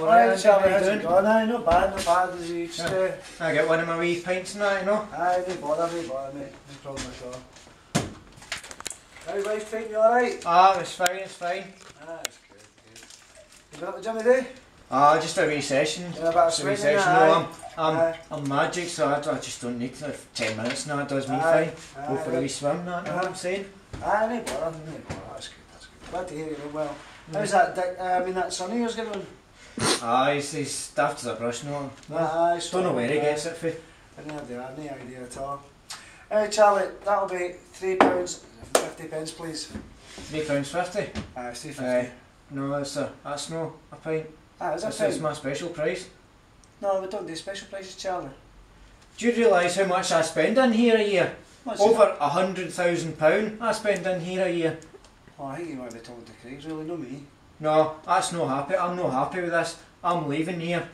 Alright, Charlie, how how's you it doing? going? Aye, not bad as you just I get one of my wee pints and that, you know. aye, no bother, mate, no problem at all. How's life treating you alright? Ah, it's fine. Ah, that's good. You been up the gym today? Ah, just a wee session. Yeah, a bit of Just a wee sweating, session. aye. No, Aye. I'm magic, so I just don't need 10 minutes now, it does me Aye, fine. Go aye, for a wee swim, that, you know what I'm saying? Aye, no bother, that's good. Glad to hear you doing well. How's that Dick, that son of yours getting on? Ah, he's daft as a brush, no. Aye, Don't know where he gets it from. I didn't have any idea at all. Charlie, that'll be £3.50, please. £3.50. Aye, it's £3.50. No, that's no a pint. Ah, is that That's fine? my special price. No, we don't do special prices, Charlie. Do you realise how much I spend in here a year? What's Over £100,000 I spend in here a year. Oh, I think you might be talking to Craig, really, not me. No, that's no happy. I'm not happy with this. I'm leaving here.